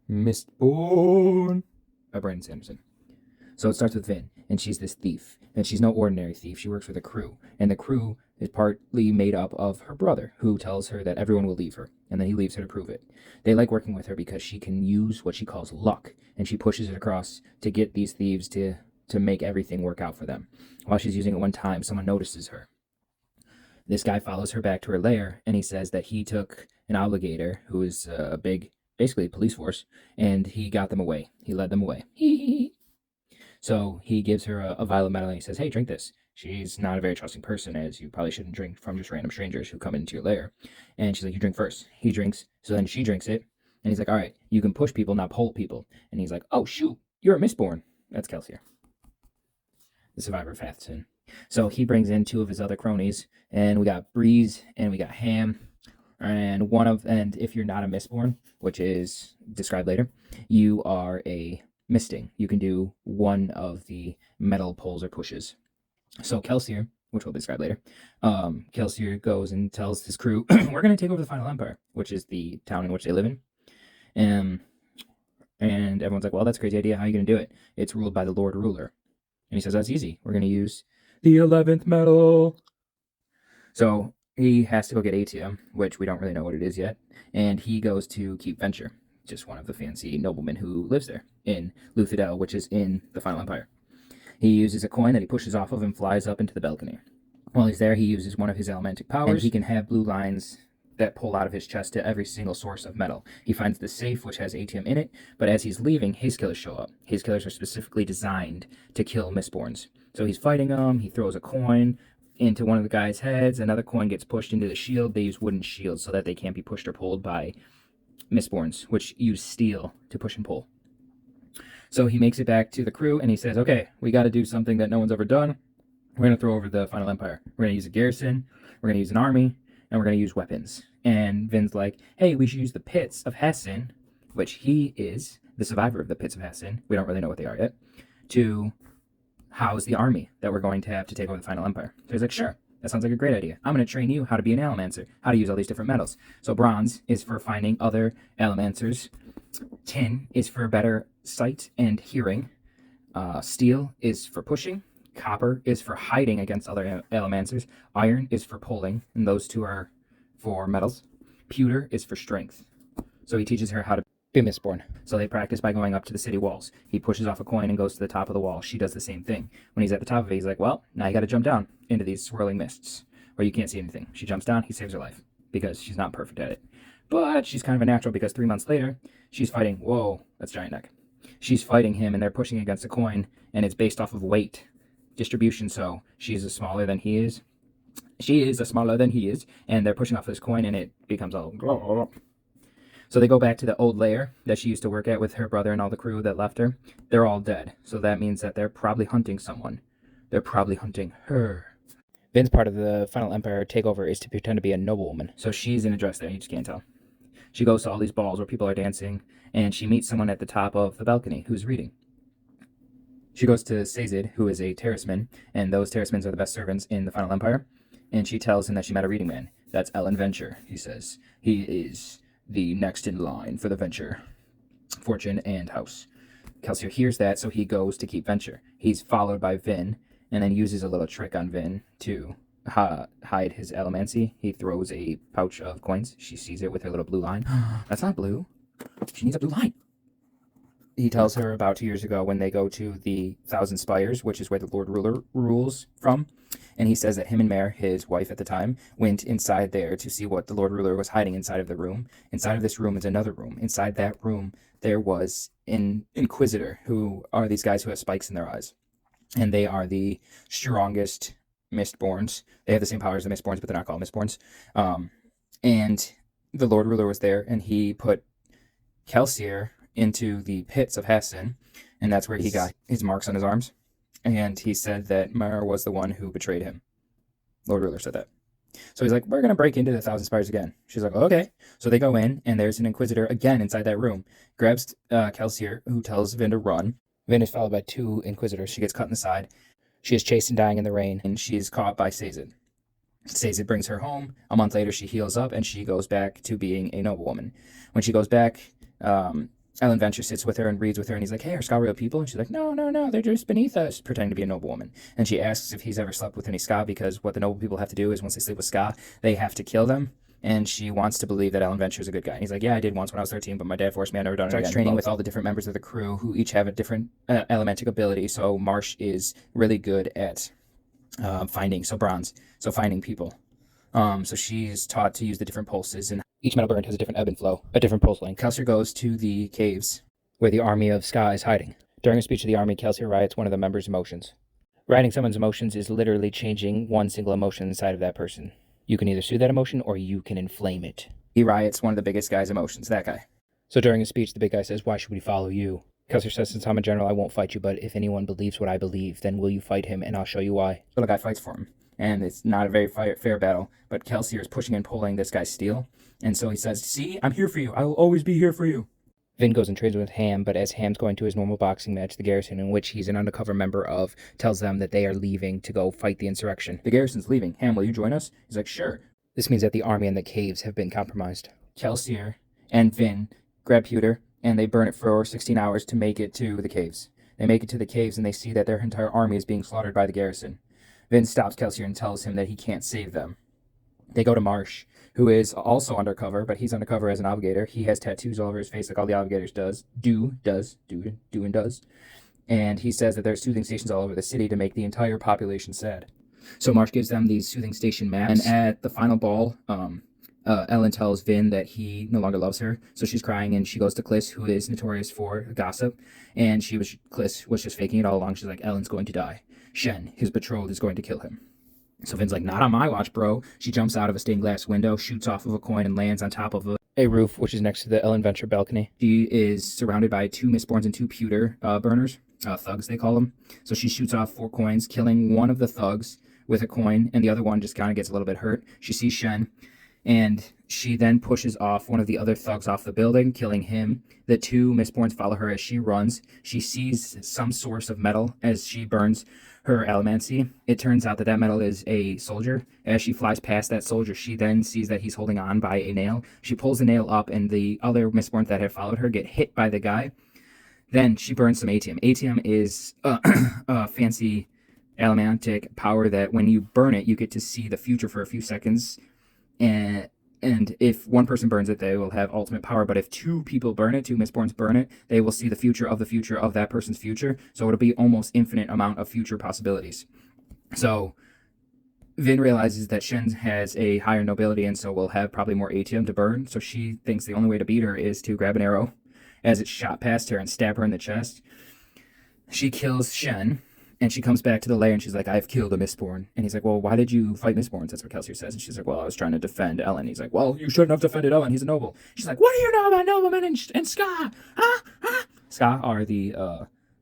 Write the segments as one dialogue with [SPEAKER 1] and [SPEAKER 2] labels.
[SPEAKER 1] Mistborn by Brandon Sanderson. So it starts with Vin, and she's this thief. And she's no ordinary thief. She works with a crew. And the crew is partly made up of her brother, who tells her that everyone will leave her. And then he leaves her to prove it. They like working with her because she can use what she calls luck. And she pushes it across to get these thieves to make everything work out for them. While she's using it one time, someone notices her. This guy follows her back to her lair, and he says that he took an obligator, who is a big, basically police force, and he got them away. He led them away. So he gives her a vial of metal, and he says, hey, drink this. She's not a very trusting person, as you probably shouldn't drink from just random strangers who come into your lair. And she's like, you drink first. He drinks, so then she drinks it, and he's like, all right, you can push people, not pull people. And he's like, oh, shoot, you're a Mistborn. That's Kelsier, the survivor of Hathsin. So he brings in two of his other cronies, and we got Breeze and we got Ham. And if you're not a Mistborn, which is described later, you are a misting. You can do one of the metal pulls or pushes. So Kelsier, which we'll describe later, Kelsier goes and tells his crew, we're going to take over the Final Empire, which is the town in which they live in. And everyone's like, well, that's a crazy idea. How are you going to do it? It's ruled by the Lord Ruler. And he says, that's easy. We're going to use the 11th metal. So he has to go get Atium, which we don't really know what it is yet. And he goes to Keep Venture, just one of the fancy noblemen who lives there in Luthadel, which is in the Final Empire. He uses a coin that he pushes off of and flies up into the balcony. While he's there, he uses one of his elementic powers. And he can have blue lines that pull out of his chest to every single source of metal. He finds the safe, which has Atium in it, but as he's leaving, Haze Killers show up. Haze Killers are specifically designed to kill Mistborns. So he's fighting them, he throws a coin into one of the guy's heads, another coin gets pushed into the shield. They use wooden shields so that they can't be pushed or pulled by Mistborns, which use steel to push and pull. So he makes it back to the crew, and he says, okay, we got to do something that no one's ever done. We're going to throw over the Final Empire. We're going to use a garrison, we're going to use an army, and we're going to use weapons. And Vin's like, hey, we should use the Pits of Hathsin, which he is the survivor of the Pits of Hathsin. We don't really know what they are yet, to house the army that we're going to have to take over the Final Empire. So he's like, sure, that sounds like a great idea. I'm going to train you how to be an Allomancer, how to use all these different metals. So bronze is for finding other Allomancers. Tin is for better sight and hearing. Steel is for pushing. Copper is for hiding against other Allomancers. Iron is for pulling, and those two are for metals. Pewter is for strength. So he teaches her how to be Mistborn. So they practice by going up to the city walls. He pushes off a coin and goes to the top of the wall. She does the same thing. When he's at the top of it, he's like, well, now you got to jump down into these swirling mists where you can't see anything. She jumps down. He saves her life because she's not perfect at it. But she's kind of a natural because 3 months later, she's fighting. Whoa, that's giant neck. She's fighting him, and they're pushing against a coin, and it's based off of weight distribution. So she's a smaller than he is. She is a smaller than he is, and they're pushing off this coin, and it becomes all. So they go back to the old lair that she used to work at with her brother and all the crew that left her. They're all dead. So that means that they're probably hunting someone. They're probably hunting her. Vin's part of the Final Empire takeover is to pretend to be a noblewoman. So she's in a dress there, you just can't tell. She goes to all these balls where people are dancing, and she meets someone at the top of the balcony who's reading. She goes to Sazed, who is a terraceman, and those terracemans are the best servants in the Final Empire. And she tells him that she met a reading man. That's Ellen Venture, he says. He is the next in line for the Venture fortune and house. Kelsier hears that, so he goes to Keep Venture. He's followed by Vin, and then uses a little trick on Vin to hide his allomancy. He throws a pouch of coins. She sees it with her little blue line. That's not blue. She needs a blue line. He tells her about 2 years ago when they go to the Thousand Spires, which is where the Lord Ruler rules from. And he says that him and Mare, his wife at the time, went inside there to see what the Lord Ruler was hiding inside of the room. Inside of this room is another room. Inside that room, there was an Inquisitor, who are these guys who have spikes in their eyes. And they are the strongest Mistborns. They have the same powers as the Mistborns, but they're not called Mistborns. And the Lord Ruler was there, and he put Kelsier into the Pits of Hathsin, and that's where he got his marks on his arms. And he said that Mare was the one who betrayed him. Lord Ruler said that. So he's like, we're going to break into the Thousand Spires again. She's like, okay. So they go in, and there's an Inquisitor again inside that room. Grabs Kelsier, who tells Vin to run. Vin is followed by 2 Inquisitors. She gets cut in the side. She is chased and dying in the rain, and she is caught by Sazed. Sazed brings her home. A month later, she heals up, and she goes back to being a noblewoman. When she goes back, Ellen Venture sits with her and reads with her, and he's like, hey, are Ska real people? And she's like, no, no, no, they're just beneath us, pretending to be a noblewoman. And she asks if he's ever slept with any Ska, because what the noble people have to do is once they sleep with Ska, they have to kill them. And she wants to believe that Ellen Venture is a good guy. And he's like, yeah, I did once when I was 13, but my dad forced me. I've never done it again. Starts training with all the different members of the crew who each have a different elementic ability. So Marsh is really good at finding people. So she's taught to use the different pulses, and each metal burned has a different ebb and flow, a different pulse length. Kelsier goes to the caves where the army of Ska is hiding. During a speech to the army, Kelsier riots one of the members' emotions. Rioting someone's emotions is literally changing one single emotion inside of that person. You can either soothe that emotion or you can inflame it. He riots one of the biggest guy's emotions, that guy. So during his speech, the big guy says, why should we follow you? Kelsier says, since I'm a general, I won't fight you, but if anyone believes what I believe, then will you fight him, and I'll show you why. So the guy fights for him. And it's not a very fair battle, but Kelsier is pushing and pulling this guy's steel. And so he says, see, I'm here for you. I will always be here for you. Vin goes and trains with Ham, but as Ham's going to his normal boxing match, the garrison, in which he's an undercover member of, tells them that they are leaving to go fight the insurrection. The garrison's leaving. Ham, will you join us? He's like, sure. This means that the army and the caves have been compromised. Kelsier and Vin grab pewter, and they burn it for 16 hours to make it to the caves. They make it to the caves, and they see that their entire army is being slaughtered by the garrison. Vin stops Kelsier and tells him that he can't save them. They go to Marsh, who is also undercover, but he's undercover as an obligator. He has tattoos all over his face like all the obligators do. And he says that there's soothing stations all over the city to make the entire population sad. So Marsh gives them these soothing station maps, and at the final ball, Ellen tells Vin that he no longer loves her, so she's crying, and she goes to Kliss, who is notorious for gossip, and Kliss was just faking it all along. She's like, Ellen's going to die. Shen, his betrothed, is going to kill him. So Vin's like, not on my watch, bro. She jumps out of a stained glass window, shoots off of a coin, and lands on top of a roof, which is next to the Ellen Venture balcony. She is surrounded by 2 Mistborns and 2 pewter burners, thugs they call them. So she shoots off 4 coins, killing one of the thugs with a coin, and the other one just kind of gets a little bit hurt. She sees Shen, and she then pushes off one of the other thugs off the building, killing him. The 2 Mistborns follow her as she runs. She sees some source of metal as she burns her allomancy. It turns out that that metal is a soldier. As she flies past that soldier, she then sees that he's holding on by a nail. She pulls the nail up, and the other Mistborns that have followed her get hit by the guy. Then she burns some atium. Atium is a fancy allomantic power that when you burn it, you get to see the future for a few seconds. And if one person burns it, they will have ultimate power. But if 2 people burn it, 2 Mistborns burn it, they will see the future of that person's future. So it'll be almost infinite amount of future possibilities. So Vin realizes that Shen has a higher nobility, and so will have probably more atium to burn. So she thinks the only way to beat her is to grab an arrow as it's shot past her and stab her in the chest. She kills Shen. And she comes back to the lair, and she's like, I've killed a Mistborn. And he's like, well, why did you fight Mistborns? That's what Kelsier says. And she's like, well, I was trying to defend Ellen. He's like, well, you shouldn't have defended Ellen. He's a noble. She's like, what do you know about noblemen and Ska? Huh? Ska are the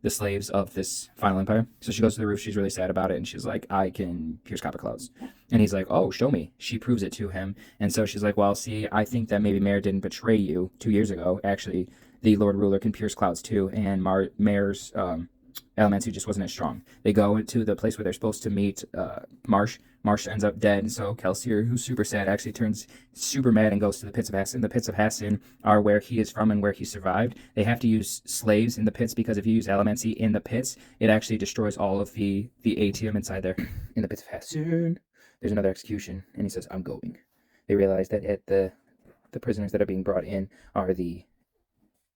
[SPEAKER 1] slaves of this final empire. So she goes to the roof. She's really sad about it. And she's like, I can pierce copper clouds. And he's like, oh, show me. She proves it to him. And so she's like, well, see, I think that maybe Mare didn't betray you 2 years ago. Actually, the Lord Ruler can pierce clouds too. And Mare's Allomancy just wasn't as strong. They go to the place where they're supposed to meet Marsh. Marsh ends up dead, so Kelsier, who's super sad, actually turns super mad and goes to the Pits of Hassan. The Pits of Hassan are where he is from and where he survived. They have to use slaves in the pits because if you use Allomancy in the pits, it actually destroys all of the atium inside there. In the Pits of Hassan, there's another execution, and he says, I'm going. They realize that at the prisoners that are being brought in are the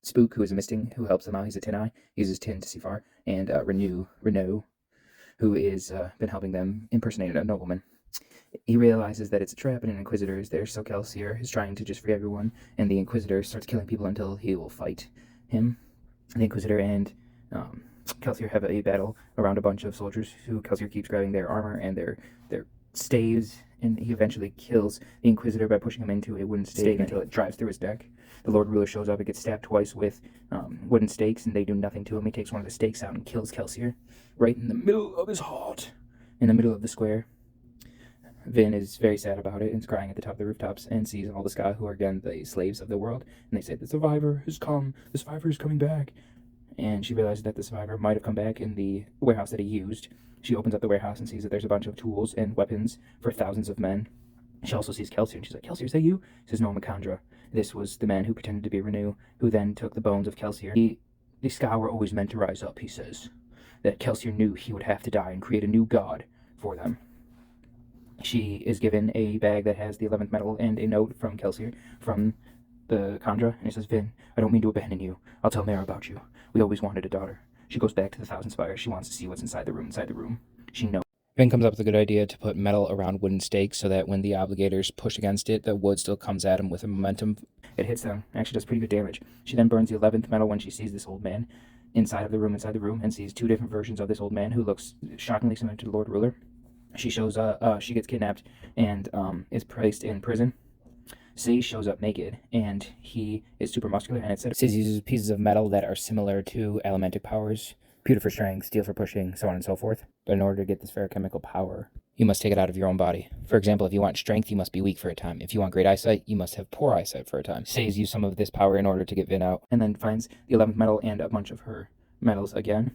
[SPEAKER 1] Spook, who is a misting, who helps them out. He's a tin eye. He uses tin to see far. And Renaud, who is been helping them impersonate a nobleman. He realizes that it's a trap and an Inquisitor is there, so Kelsier is trying to just free everyone, and the Inquisitor starts killing people until he will fight him. The Inquisitor and Kelsier have a battle around a bunch of soldiers who Kelsier keeps grabbing their armor and their staves, and he eventually kills the Inquisitor by pushing him into a wooden stake until it drives through his deck. The Lord Ruler shows up and gets stabbed twice with wooden stakes, and they do nothing to him. He takes one of the stakes out and kills Kelsier right in the middle of his heart, in the middle of the square. Vin is very sad about it and is crying at the top of the rooftops and sees all the Ska, who are again the slaves of the world, and they say, the survivor has come, the survivor is coming back. And she realizes that the survivor might have come back in the warehouse that he used. She opens up the warehouse and sees that there's a bunch of tools and weapons for thousands of men. She also sees Kelsier, and she's like, Kelsier, is that you? He says, no, Macandra. This was the man who pretended to be Renew, who then took the bones of Kelsier. The Sky were always meant to rise up, he says. That Kelsier knew he would have to die and create a new god for them. She is given a bag that has the 11th metal and a note from Kelsier, from the Kandra, and he says, Vin, I don't mean to abandon you. I'll tell Mara about you. We always wanted a daughter. She goes back to the Thousand Spires. She wants to see what's inside the room. She knows. Vin comes up with a good idea to put metal around wooden stakes so that when the obligators push against it, the wood still comes at them with a momentum. It hits them. Actually does pretty good damage. She then burns the 11th metal when she sees this old man inside the room, and sees two different versions of this old man who looks shockingly similar to the Lord Ruler. She she gets kidnapped and is placed in prison. Sage shows up naked, and he is super muscular, and Sage uses pieces of metal that are similar to elementic powers. Pewter for strength, steel for pushing, so on and so forth. But in order to get this ferrochemical power, you must take it out of your own body. For example, if you want strength, you must be weak for a time. If you want great eyesight, you must have poor eyesight for a time. Sage used some of this power in order to get Vin out, and then finds the 11th metal and a bunch of her metals again.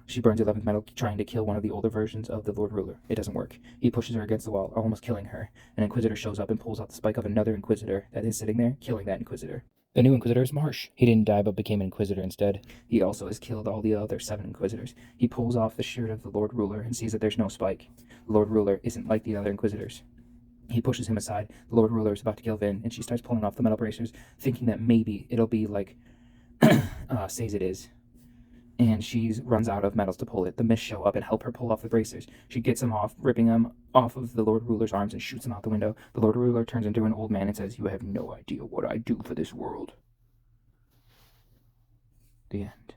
[SPEAKER 1] She burns the 11th metal, trying to kill one of the older versions of the Lord Ruler. It doesn't work. He pushes her against the wall, almost killing her. An Inquisitor shows up and pulls out the spike of another Inquisitor that is sitting there, killing that Inquisitor. The new Inquisitor is Marsh. He didn't die, but became an Inquisitor instead. He also has killed all the other 7 Inquisitors. He pulls off the shirt of the Lord Ruler and sees that there's no spike. The Lord Ruler isn't like the other Inquisitors. He pushes him aside. The Lord Ruler is about to kill Vin, and she starts pulling off the metal bracers, thinking that maybe it'll be like says it is. And she runs out of metals to pull it. The Mist show up and help her pull off the bracers. She gets them off, ripping them off of the Lord Ruler's arms and shoots them out the window. The Lord Ruler turns into an old man and says, "You have no idea what I do for this world." The end.